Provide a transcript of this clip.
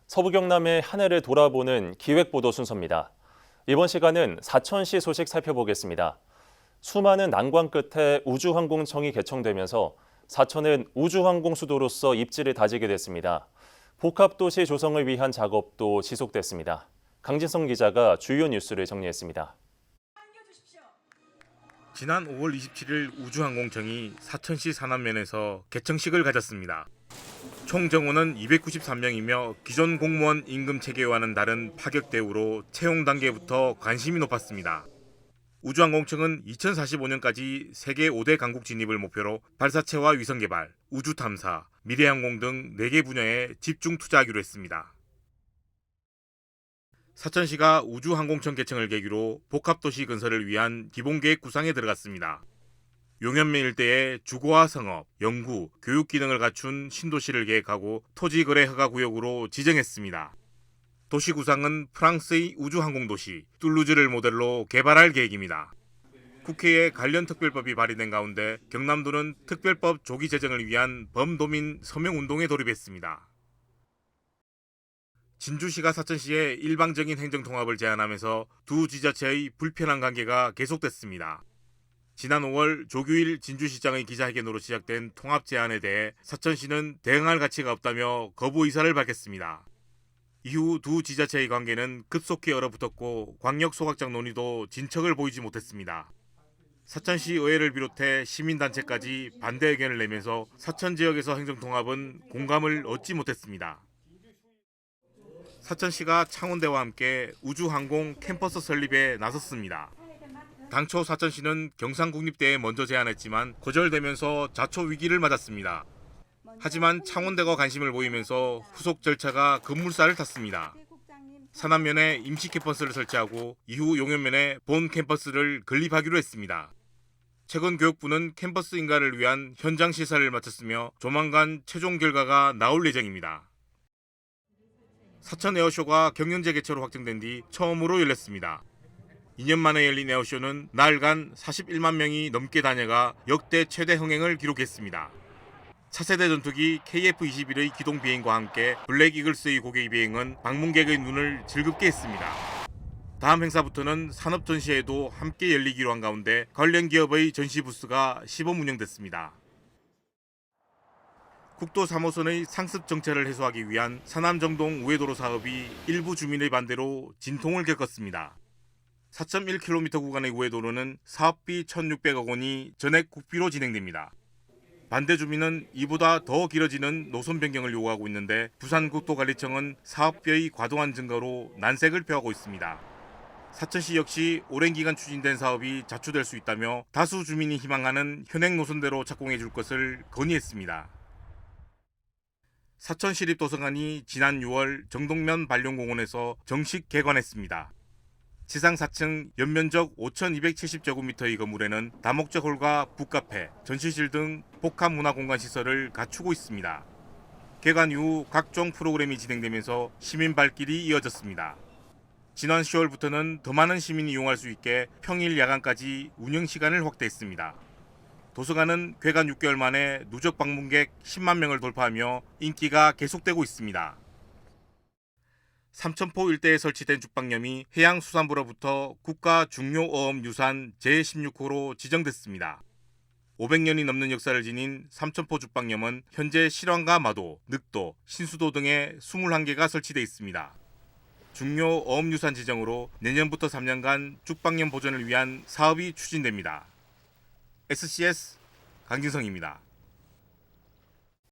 서부 경남의 한 해를 돌아보는 기획보도 순서입니다. 이번 시간은 사천시 소식 살펴보겠습니다. 수많은 난관 끝에 우주항공청이 개청되면서 사천은 우주항공 수도로서 입지를 다지게 됐습니다. 복합도시 조성을 위한 작업도 지속됐습니다. 강진성 기자가 주요 뉴스를 정리했습니다. 지난 5월 27일 우주항공청이 사천시 산안면에서 개청식을 가졌습니다. 총 정원은 293명이며 기존 공무원 임금 체계와는 다른 파격 대우로 채용 단계부터 관심이 높았습니다. 우주항공청은 2045년까지 세계 5대 강국 진입을 목표로 발사체와 위성 개발, 우주 탐사, 미래항공 등 4개 분야에 집중 투자하기로 했습니다. 사천시가 우주항공청 개청을 계기로 복합도시 건설을 위한 기본계획 구상에 들어갔습니다. 용현면 일대에 주거와 성업, 연구, 교육 기능을 갖춘 신도시를 계획하고 토지거래 허가구역으로 지정했습니다. 도시 구상은 프랑스의 우주항공도시 툴루즈를 모델로 개발할 계획입니다. 국회에 관련 특별법이 발의된 가운데 경남도는 특별법 조기 제정을 위한 범도민 서명운동에 돌입했습니다. 진주시가 사천시에 일방적인 행정통합을 제안하면서 두 지자체의 불편한 관계가 계속됐습니다. 지난 5월 조규일 진주시장의 기자회견으로 시작된 통합 제안에 대해 사천시는 대응할 가치가 없다며 거부 의사를 밝혔습니다. 이후 두 지자체의 관계는 급속히 얼어붙었고 광역소각장 논의도 진척을 보이지 못했습니다. 사천시 의회를 비롯해 시민단체까지 반대 의견을 내면서 사천 지역에서 행정통합은 공감을 얻지 못했습니다. 사천시가 창원대와 함께 우주항공 캠퍼스 설립에 나섰습니다. 당초 사천시는 경상국립대에 먼저 제안했지만 거절되면서 자초 위기를 맞았습니다. 하지만 창원대가 관심을 보이면서 후속 절차가 급물살을 탔습니다. 산안면에 임시 캠퍼스를 설치하고 이후 용현면에 본 캠퍼스를 건립하기로 했습니다. 최근 교육부는 캠퍼스 인가를 위한 현장 시사를 마쳤으며 조만간 최종 결과가 나올 예정입니다. 사천 에어쇼가 경연제 개최로 확정된 뒤 처음으로 열렸습니다. 2년 만에 열린 에어쇼는 나흘간 41만 명이 넘게 다녀가 역대 최대 흥행을 기록했습니다. 차세대 전투기 KF-21의 기동 비행과 함께 블랙 이글스의 고개 비행은 방문객의 눈을 즐겁게 했습니다. 다음 행사부터는 산업 전시회도 함께 열리기로 한 가운데 관련 기업의 전시 부스가 시범 운영됐습니다. 국도 3호선의 상습 정체를 해소하기 위한 서남정동 우회도로 사업이 일부 주민의 반대로 진통을 겪었습니다. 4.1km 구간의 우회도로는 사업비 1,600억 원이 전액 국비로 진행됩니다. 반대 주민은 이보다 더 길어지는 노선 변경을 요구하고 있는데 부산국도관리청은 사업비의 과도한 증가로 난색을 표하고 있습니다. 사천시 역시 오랜 기간 추진된 사업이 자초될 수 있다며 다수 주민이 희망하는 현행 노선대로 착공해 줄 것을 건의했습니다. 사천시립도서관이 지난 6월 정동면 반려공원에서 정식 개관했습니다. 지상 4층 연면적 5,270제곱미터의 건물에는 다목적 홀과 북카페, 전시실 등 복합 문화공간 시설을 갖추고 있습니다. 개관 이후 각종 프로그램이 진행되면서 시민 발길이 이어졌습니다. 지난 10월부터는 더 많은 시민이 이용할 수 있게 평일 야간까지 운영 시간을 확대했습니다. 도서관은 개관 6개월 만에 누적 방문객 10만 명을 돌파하며 인기가 계속되고 있습니다. 삼천포 일대에 설치된 죽방염이 해양수산부로부터 국가중요어업유산 제16호로 지정됐습니다. 500년이 넘는 역사를 지닌 삼천포 죽방염은 현재 실황과 마도, 늑도, 신수도 등에 21개가 설치돼 있습니다. 중요어업유산 지정으로 내년부터 3년간 죽방염 보존을 위한 사업이 추진됩니다. SCS 강진성입니다.